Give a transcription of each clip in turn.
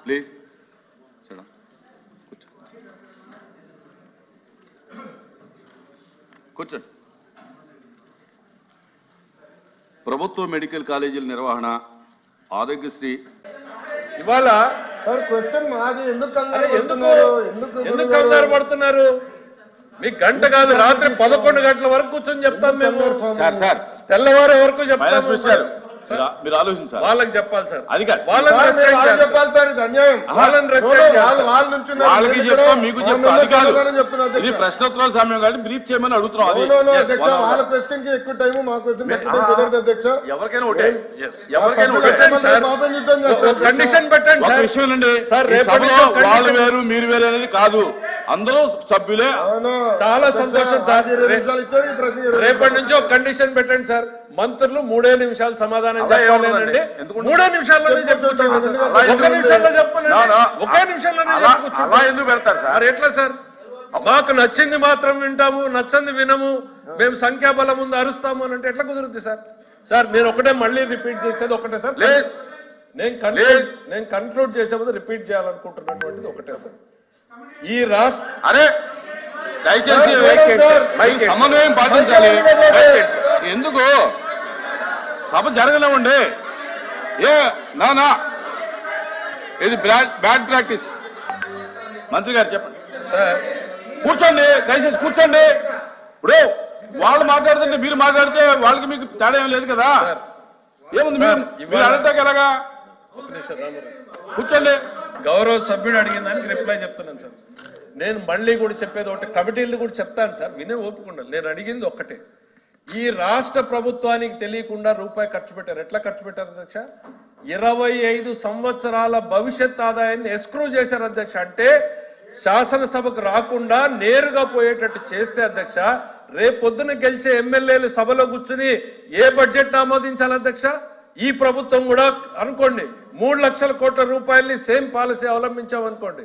Please కూర్చోండి. ప్రభుత్వ medical కాలేజీల నిర్వహణ ఆరోగ్యశ్రీ ఇవాళ క్వశ్చన్ మాది. ఎందుకు కంగారు పడుతున్నారు? మీకు గంట కాదు, రాత్రి 11 గంటల వరకు కూర్చొని చెప్తాం మేము. సార్ తెల్లవారు వరకు చెప్తాం. మీరు ఆలోచించాలి. వాళ్ళకి చెప్పాలి సార్, అది చెప్పాలి సార్. ఇది అన్యాయం. వాళ్ళకి చెప్తాం, మీకు చెప్తాం. అది కాదు, ఇది ప్రశ్నోత్తరాల సమయం కాబట్టి బ్రీఫ్ చేయమని అడుగుతున్నాం. అది వాళ్ళ క్వశ్చన్ కి ఎక్కువ టైం, మా క్వశ్చన్ అధ్యక్ష. ఎవరికైనా ఒకటే, ఎవరికైనా ఒకటే. కండిషన్ పెట్టండి. ఒక విషయం అండి, వాళ్ళు వేరు మీరు వేరు అనేది కాదు, అందరూ సభ్యులే. చాలా సంతోషం సార్. రేపటి నుంచి ఒక కండిషన్ పెట్టండి సార్. మంత్రులు 3 నిమిషాలు సమాధానం చెప్పాలేనండి. 3 నిమిషాల్లోనే చెప్పుకోవచ్చు. 1 నిమిషంలో చెప్పండి. 1 నిమిషంలోనే అలా ఎందుకు పెడతారు సార్? మరి ఎట్లా సార్? మాకు నచ్చింది మాత్రం వింటాము, నచ్చింది వినము, మేము సంఖ్యాబలం ముందు అరుస్తాము అని అంటే ఎట్లా కుదురుద్ది సార్? సార్ నేను ఒకటే మళ్ళీ రిపీట్ చేసేది ఒకటే సార్. నేను కన్క్లూడ్ చేసే ముందు రిపీట్ చేయాలనుకుంటున్నటువంటిది ఒకటే సార్. ఈ రాష్ట్ర అరే దయచేసి సమన్వయం పాటించాలి. ఎందుకు సభ జరగలేమండి? నా ఇది బ్యాడ్ ప్రాక్టీస్. మంత్రి గారు చెప్పండి. కూర్చోండి, దయచేసి కూర్చోండి. ఇప్పుడు వాళ్ళు మాట్లాడుతుంటే మీరు మాట్లాడితే వాళ్ళకి మీకు తేడా ఏం లేదు కదా. ఏముంది మీరు అడగటాక ఎలాగా? కూర్చోండి. గౌరవ సభ్యుడు అడిగిన దానికి రిప్లై చెప్తున్నాను సార్. నేను మళ్ళీ కూడా చెప్పేది ఒకటి, కమిటీలు కూడా చెప్తాను సార్, వినే ఓపుకుండా. నేను అడిగింది ఒక్కటే, ఈ రాష్ట్ర ప్రభుత్వానికి తెలియకుండా రూపాయి ఖర్చు పెట్టారు. ఎట్లా ఖర్చు పెట్టారు అధ్యక్ష? 25 సంవత్సరాల భవిష్యత్ ఆదాయాన్ని ఎస్క్రూ చేశారు అధ్యక్ష. అంటే శాసనసభకు రాకుండా నేరుగా పోయేటట్టు చేస్తే అధ్యక్ష, రేపొద్దున గెలిచే ఎమ్మెల్యేలు సభలో కూర్చుని ఏ బడ్జెట్ ఆమోదించాలి అధ్యక్ష? ఈ ప్రభుత్వం కూడా అనుకోండి 3 లక్షల కోట్ల రూపాయలని సేమ్ పాలసీ అవలంబించామనుకోండి,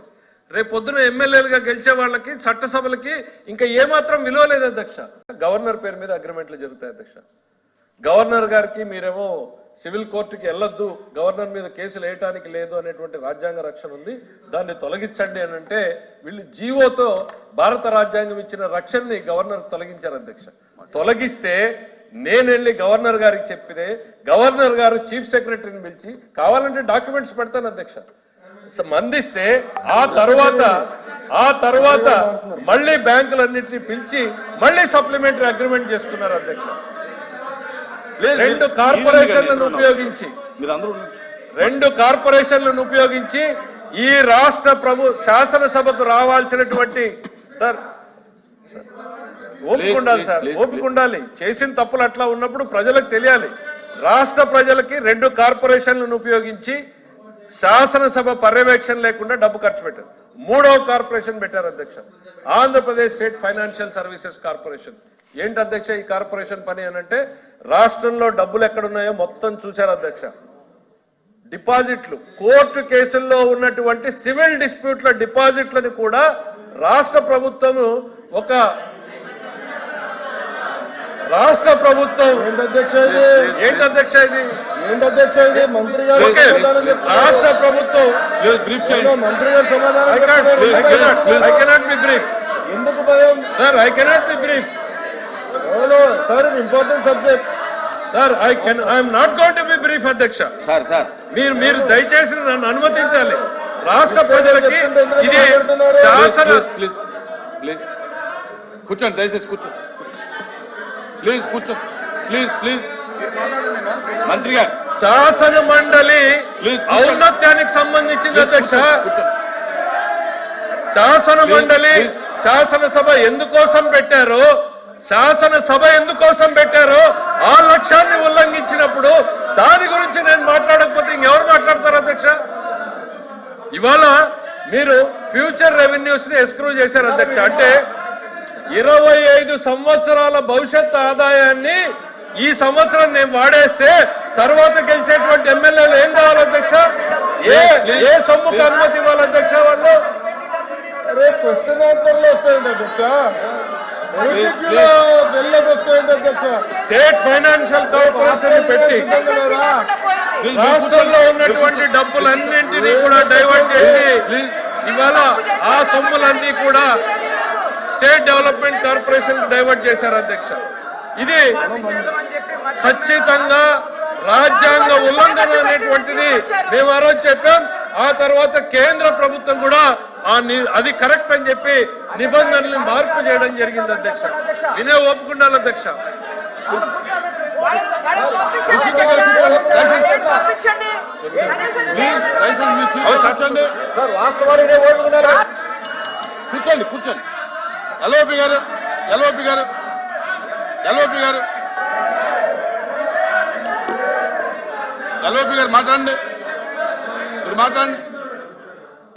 రేపొద్దున ఎమ్మెల్యేలుగా గెలిచే వాళ్ళకి చట్టసభలకి ఇంకా ఏమాత్రం విలువ లేదు అధ్యక్ష. గవర్నర్ పేరు మీద అగ్రిమెంట్లు జరుగుతాయి అధ్యక్ష. గవర్నర్ గారికి మీరేమో సివిల్ కోర్టుకి వెళ్ళొద్దు, గవర్నర్ మీద కేసులు వేయటానికి లేదు అనేటువంటి రాజ్యాంగ రక్షణ ఉంది, దాన్ని తొలగించండి అని అంటే వీళ్ళు జీవోతో భారత రాజ్యాంగం ఇచ్చిన రక్షణని గవర్నర్ తొలగించారు అధ్యక్ష. తొలగిస్తే నేను వెళ్ళి గవర్నర్ గారికి చెప్పితే గవర్నర్ గారు చీఫ్ సెక్రటరీని పిలిచి కావాలంటే డాక్యుమెంట్స్ పెడతాను అధ్యక్ష, మందిస్తే ఆ తర్వాత మళ్ళీ బ్యాంకులన్నింటినీ పిలిచి మళ్ళీ సప్లిమెంటరీ అగ్రిమెంట్ చేసుకున్నారు అధ్యక్ష. 2 కార్పొరేషన్లను ఉపయోగించి ఈ రాష్ట్ర శాసనసభకు రావాల్సినటువంటి సార్ ఓపిక ఉండాలి సార్, ఓపిక ఉండాలి. చేసిన తప్పులు అట్లా ఉన్నప్పుడు ప్రజలకు తెలియాలి. రాష్ట్ర ప్రజలకి 2 కార్పొరేషన్లను ఉపయోగించి శాసనసభ పర్యవేక్షణ లేకుండా డబ్బు ఖర్చు పెట్టారు. 3వ కార్పొరేషన్ పెట్టారు అధ్యక్ష, Andhra Pradesh state financial services corporation. ఏంటి అధ్యక్ష ఈ కార్పొరేషన్ పని అనంటే, రాష్ట్రంలో డబ్బులు ఎక్కడున్నాయో మొత్తం చూశారు అధ్యక్ష. డిపాజిట్లు, కోర్టు కేసుల్లో ఉన్నటువంటి సివిల్ డిస్ప్యూట్ల డిపాజిట్లను కూడా రాష్ట్ర ప్రభుత్వం రాష్ట్ర ప్రభుత్వం మంత్రి గారు రాష్ట్ర ప్రభుత్వం మంత్రి గారు సమాధానం ఎందుకు భయం sir? I cannot be brief sir. ఇది important subject sir. I'm not going to be brief అధ్యక్ష. మీరు దయచేసి నన్ను అనుమతించాలి. రాష్ట్ర ప్రజలకి ఇది శాసన కూర్చోండి, దయచేసి కూర్చోండి. ప్లీజ్ కూర్చోండి, ప్లీజ్. మంత్రి గారు, శాసన మండలి ఔన్నత్యానికి సంబంధించింది అధ్యక్ష. శాసన మండలి శాసనసభ ఎందుకోసం పెట్టారో, శాసనసభ ఎందుకోసం పెట్టారో ఆ లక్ష్యాన్ని ఉల్లంఘించినప్పుడు దాని గురించి నేను మాట్లాడకపోతే ఇంకెవరు మాట్లాడతారు అధ్యక్ష? ఇవాళ మీరు ఫ్యూచర్ రెవెన్యూస్ ని ఎస్క్రూ చేశారు అధ్యక్ష. అంటే 25 సంవత్సరాల భవిష్యత్ ఆదాయాన్ని ఈ సంవత్సరం నేను వాడేస్తే తర్వాత గెలిచేటువంటి ఎమ్మెల్యేలు ఏం కావాలి అధ్యక్ష? ఏ సొమ్ముకు అనుమతి ఇవ్వాలి అధ్యక్ష? వాళ్ళు క్వశ్చన్ ఆన్సర్లు వస్తాయండి అధ్యక్ష. స్టేట్ ఫైనాన్షియల్ కార్పొరేషన్ పెట్టి రాష్ట్రంలో ఉన్నటువంటి డబ్బులన్నింటినీ కూడా డైవర్ట్ చేసి ఇవాళ ఆ సొమ్ములన్నీ కూడా స్టేట్ డెవలప్మెంట్ కార్పొరేషన్ డైవర్ట్ చేశారు అధ్యక్ష. ఇది ఖచ్చితంగా రాజ్యాంగ ఉల్లంఘన అనేటువంటిది మేము ఆ రోజు చెప్పాం. ఆ తర్వాత కేంద్ర ప్రభుత్వం కూడా అది కరెక్ట్ అని చెప్పి నిబంధనల్ని మార్పు చేయడం జరిగింది అధ్యక్ష. వినే ఒప్పుకున్నాను అధ్యక్ష. సార్ వాస్తవాన్ని ఓడుకున్నారా? కూర్చోండి కూర్చోండి. ఎల్ఓపి గారు ఎల్ఓపి గారు ఎల్ఓపి గారు ఎల్ఓపి గారు మాట్లాడండి. మీరు మాట్లాడండి.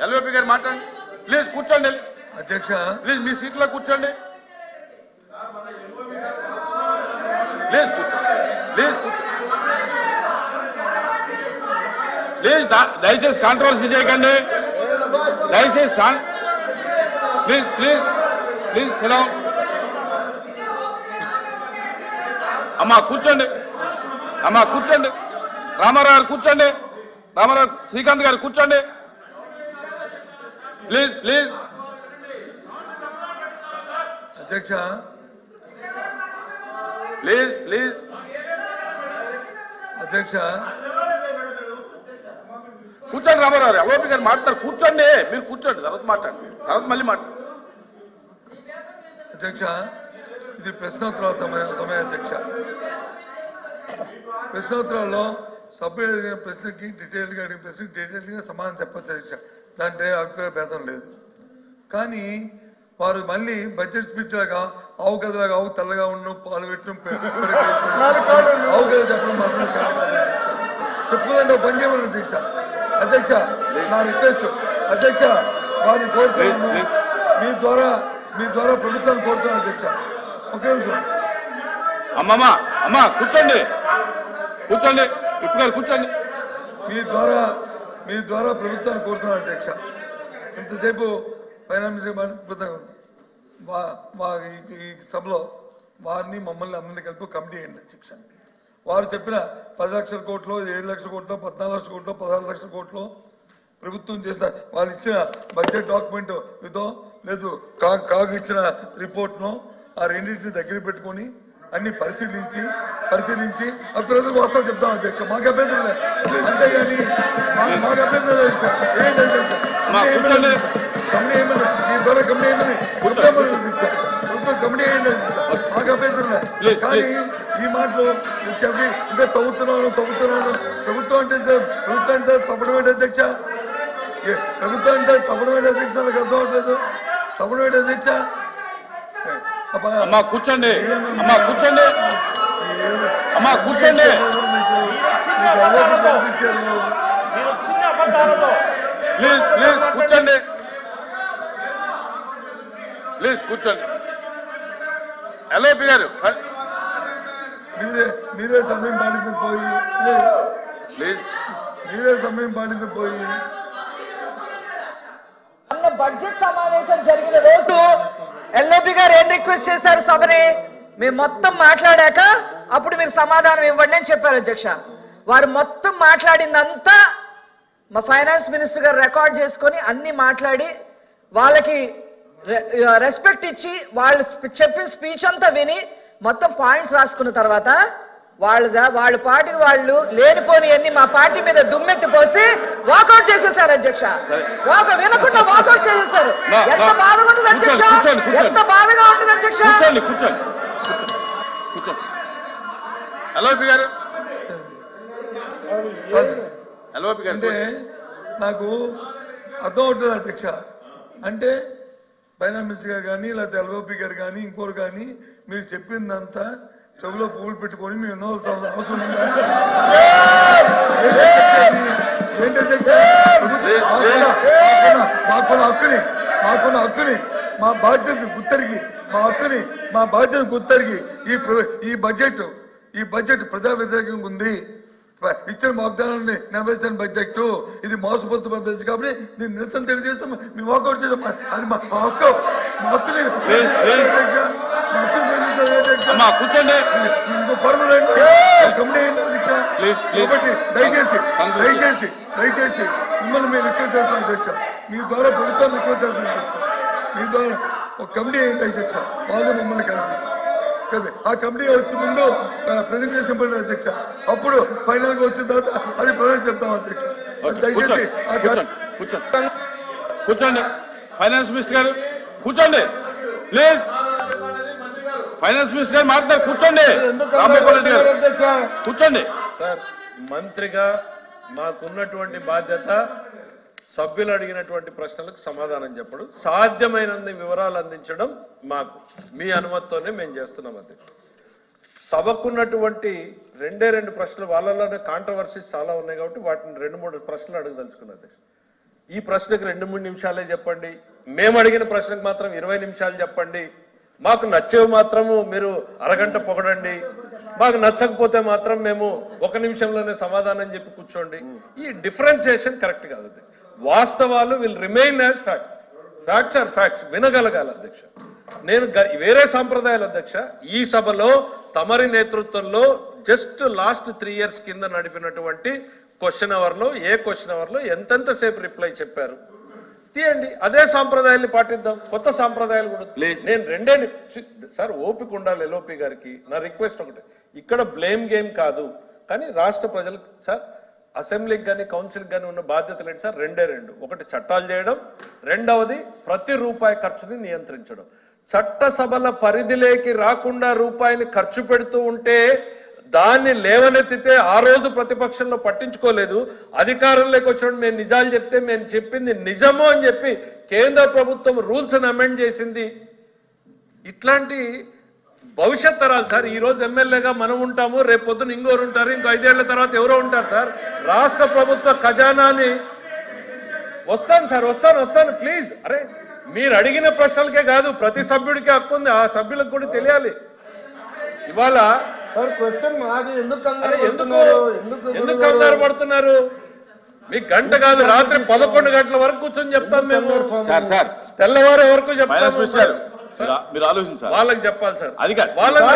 ఎల్ఓపి గారు మాట్లాడండి. ప్లీజ్ కూర్చోండి అధ్యక్ష. ప్లీజ్ మీ సీట్లో కూర్చోండి. ప్లీజ్ కూర్చోండి. ప్లీజ్ కూర్చోండి. ప్లీజ్ దయచేసి కాంట్రవర్సీ చేయకండి. దయచేసి ప్లీజ్ ప్లీజ్ ప్లీజ్ సెలవు. అమ్మా కూర్చోండి. అమ్మా కూర్చోండి. రామారావు గారు కూర్చోండి. రామారావు శ్రీకాంత్ గారు కూర్చోండి. Please please. అధ్యక్ష ప్లీజ్ ప్లీజ్. అధ్యక్ష కూర్చోండి రామారావు గారు. ఎల్ఓపి గారు మాట్లాడారు. కూర్చోండి. మీరు కూర్చోండి. తర్వాత మాట్లాడండి. తర్వాత మళ్ళీ మాట్లాడండి. అధ్యక్ష ఇది ప్రశ్నోత్తరాల సమయం అధ్యక్ష. ప్రశ్నోత్తరాల్లో సభ్యులు అడిగిన ప్రశ్నకి డీటెయిల్గా అడిగిన ప్రశ్నకి డీటెయిల్గా సమాధానం చెప్పచ్చు అధ్యక్ష. దాంట్లో అభిప్రాయ భేదం లేదు. కానీ వారు మళ్ళీ బడ్జెట్ స్పీచ్ లాగా ఆవు గదలాగా ఆవు తెల్లగా ఉన్న పాలు పెట్టడం ఆవు గద చెప్పడం మాత్రం కరెక్ట్ చెప్పుకోదండి. పని చేయమని అధ్యక్ష. అధ్యక్ష నా రిక్వెస్ట్ అధ్యక్ష వారిని కోరుతున్నాను. మీ ద్వారా ప్రభుత్వాన్ని కోరుతున్నాను అధ్యక్ష. ఒకే నిమిషం. అమ్మమ్మ అమ్మ కూర్చోండి. కూర్చోండి. ఇప్పుడు గారు కూర్చోండి. మీ ద్వారా ప్రభుత్వాన్ని కోరుతున్నాను అధ్యక్ష. ఇంతసేపు ఫైనాన్స్ అద్భుతంగా ఉంది. ఈ సభలో వారిని మమ్మల్ని అందరినీ కలిపి కమిటీ అయ్యండి అధ్యక్ష. వారు చెప్పిన 10 లక్షల కోట్లు 7 లక్షల కోట్లు 14 లక్షల కోట్లు 16 లక్షల కోట్లు ప్రభుత్వం చేసిన వాళ్ళు ఇచ్చిన బడ్జెట్ డాక్యుమెంట్ ఇదో లేదు కాగు ఇచ్చిన రిపోర్ట్ను ఆ రెండింటిని దగ్గర పెట్టుకొని అన్ని పరిశీలించి ఆ ప్రజలకు వాస్తవం చెప్తాం అధ్యక్ష. మాకు అభ్యంతరం లేదు. అంతేగాని మాకు అభ్యంతరం లేదు ఏంటి అధ్యక్ష. కమిటీ ఏమన్నా మీ ద్వారా కమిటీ ఏమని ప్రభుత్వం కమిటీ అయ్యండి మాకు అభ్యంతరం లేదు. కానీ ఈ మాటలు చెప్పి ఇంకా తవ్వుతున్నాను ప్రభుత్వం అంటే తప్పడం ఏంటి అధ్యక్ష. ప్రభుత్వం అంటే తప్పడం ఏంటి అధ్యక్ష. నాకు అర్థం అవట్లేదు. తప్పడం ఏంటి అధ్యక్ష. అమ్మా కూర్చోండి. అమ్మా కూర్చోండి. అమ్మా కూర్చోండి. ప్లీజ్ ప్లీజ్ కూర్చోండి. ప్లీజ్ కూర్చోండి. ఎల్ఓపి గారు మీరే సమయం పాటించి పోయి ప్లీజ్ మీరే సమయం పాటించి పోయి బడ్జెట్ సమావేశం జరిగిన రోజు ఎల్ఓపి గారు ఏం రిక్వెస్ట్ చేశారు సభని మేము మొత్తం మాట్లాడాక అప్పుడు మీరు సమాధానం ఇవ్వండి అని చెప్పారు అధ్యక్ష. వారు మొత్తం మాట్లాడిందంతా మా ఫైనాన్స్ మినిస్టర్ గారు రికార్డ్ చేసుకొని అన్ని మాట్లాడి వాళ్ళకి రెస్పెక్ట్ ఇచ్చి వాళ్ళు చెప్పిన స్పీచ్ అంతా విని మొత్తం పాయింట్స్ రాసుకున్న తర్వాత వాళ్ళ పార్టీకి వాళ్ళు లేనిపోని అన్ని మా పార్టీ మీద దుమ్మెత్తి పోసి వాకౌట్ చేసేసారు అధ్యక్ష. వినకుండా వాకౌట్ చేసేసారు. ఎంత బాధగా ఉంటుంది అధ్యక్ష. ఎంత బాధగా ఉంటుంది అధ్యక్ష. ఎల్ఓపి గారు అంటే నాకు అర్థం అవుతుంది అధ్యక్ష. అంటే ఫైనాన్స్ మినిస్టర్ గారు కానీ లేకపోతే ఎల్ఓపి గారు కానీ ఇంకోరు కానీ మీరు చెప్పిందంతా చెవులో పువ్వులు పెట్టుకొని మేము ఎన్నో అవసరం ఉందా ఏంటి అధ్యక్ష. మాకున్న హక్కుని మా బాధ్యత గుర్తెరిగి ఈ బడ్జెట్ ప్రజా వ్యతిరేకంగా ఉంది. ఇచ్చిన వాగ్దానాన్ని నెరవేర్చిన బడ్జెట్ ఇది మోసపోతున్న బడ్జెట్ కాబట్టి నేను నిరసన తెలియజేస్తాం. మేము వాకౌట్ చేస్తాం. అది మా హక్కు. కూర్చోండి. ఇంకో పర్మనెంట్ కమిటీ ఏంటి అధ్యక్ష. ప్లీజ్ కాబట్టి దయచేసి Conclude. దయచేసి దయచేసి మిమ్మల్ని మేము రిక్వెస్ట్ చేస్తాం అధ్యక్ష. మీ ద్వారా ప్రభుత్వాన్ని రిక్వెస్ట్ చేస్తాం అధ్యక్ష. మీ ద్వారా ఒక కమిటీ ఏంటి అధ్యక్ష, వాళ్ళు మమ్మల్ని కలిపి కదా ఆ కమిటీ వచ్చే ముందు ప్రెజెంటేషన్ పడిన అధ్యక్ష, అప్పుడు ఫైనల్ గా వచ్చిన తర్వాత అది ప్రజెంట్ చెప్తాం అధ్యక్ష. దయచేసి ఆ కూర్చోండి. ఫైనాన్స్ మినిస్టర్ గారు కూర్చోండి ప్లీజ్. ఫైనాన్స్ మినిస్టర్ గారు మాట్లాడతారు, కూర్చోండి. రామగోపాల్ రెడ్డి గారు కూర్చోండి. సార్, మంత్రిగా మాకున్నటువంటి బాధ్యత సభ్యులు అడిగినటువంటి ప్రశ్నలకు సమాధానం చెప్పడం, సాధ్యమైనన్ని వివరాలు అందించడం మాకు మీ అనుమతితోనే మేము చేస్తున్నాం. అది సభకున్నటువంటి రెండు ప్రశ్నలు, వాళ్ళలోనే కాంట్రవర్సీస్ చాలా ఉన్నాయి కాబట్టి వాటిని 2-3 ప్రశ్నలు అడగదలుచుకున్నది. ఈ ప్రశ్నకు 2-3 నిమిషాలే చెప్పండి, మేము అడిగిన ప్రశ్నకు మాత్రం 20 నిమిషాలు చెప్పండి, మాకు నచ్చేవి మాత్రము మీరు అరగంట పొగడండి, మాకు నచ్చకపోతే మాత్రం మేము 1 నిమిషంలోనే సమాధానం చెప్పి కూర్చోండి. ఈ డిఫరెన్సియేషన్ కరెక్ట్ కాదు. అది వాస్తవాలు will remain as fact. Facts are facts. వినగలగాలి అధ్యక్ష. నేను వేరే సాంప్రదాయాలు అధ్యక్ష, ఈ సభలో తమరి నేతృత్వంలో జస్ట్ లాస్ట్ 3 years కింద నడిపినటువంటి క్వశ్చన్ అవర్లో ఎంతెంతసేపు రిప్లై చెప్పారు తీయండి. అదే సాంప్రదాయాన్ని పాటిద్దాం. కొత్త సాంప్రదాయాలు కూడా నేను సార్ ఓపిక ఉండాలి. ఎల్ఓపి గారికి నా రిక్వెస్ట్ ఒకటి, ఇక్కడ బ్లేమ్ గేమ్ కాదు, కానీ రాష్ట్ర ప్రజలకు సార్, అసెంబ్లీకి కానీ కౌన్సిల్కి కానీ ఉన్న బాధ్యతలు ఏంటి సార్? రెండు. ఒకటి చట్టాలు చేయడం, రెండవది ప్రతి రూపాయి ఖర్చుని నియంత్రించడం. చట్టసభల పరిధిలోకి రాకుండా రూపాయిని ఖర్చు పెడుతూ ఉంటే దాన్ని లేవనెత్తితే ఆ రోజు ప్రతిపక్షంలో పట్టించుకోలేదు, అధికారంలోకి వచ్చినప్పుడు మేము నిజాలు చెప్తే మేము చెప్పింది నిజము అని చెప్పి కేంద్ర ప్రభుత్వం రూల్స్ అమెండ్ చేసింది. ఇట్లాంటి భవిష్యత్ తరాలు సార్. ఈ రోజు ఎమ్మెల్యేగా మనం ఉంటాము, రేపు పొద్దున ఇంకోరు ఉంటారు, ఇంకో 5 ఏళ్ల తర్వాత ఎవరో ఉంటారు సార్. రాష్ట్ర ప్రభుత్వ ఖజానాని వస్తాను సార్, వస్తాను ప్లీజ్. అరే మీరు అడిగిన ప్రశ్నలకే కాదు, ప్రతి సభ్యుడికి హక్కు ఉంది, ఆ సభ్యులకు కూడా తెలియాలి. ఇవాళ ఎందుకు కంగారు పడుతున్నారు? మీకు గంట కాదు, రాత్రి 11 గంటల వరకు కూర్చొని చెప్తాం మేము. తెల్లవారు వరకు చెప్తాం. మీరు ఆలోచించాలి, వాళ్ళకి చెప్పాలి సార్. అది కాదు. వాళ్ళకి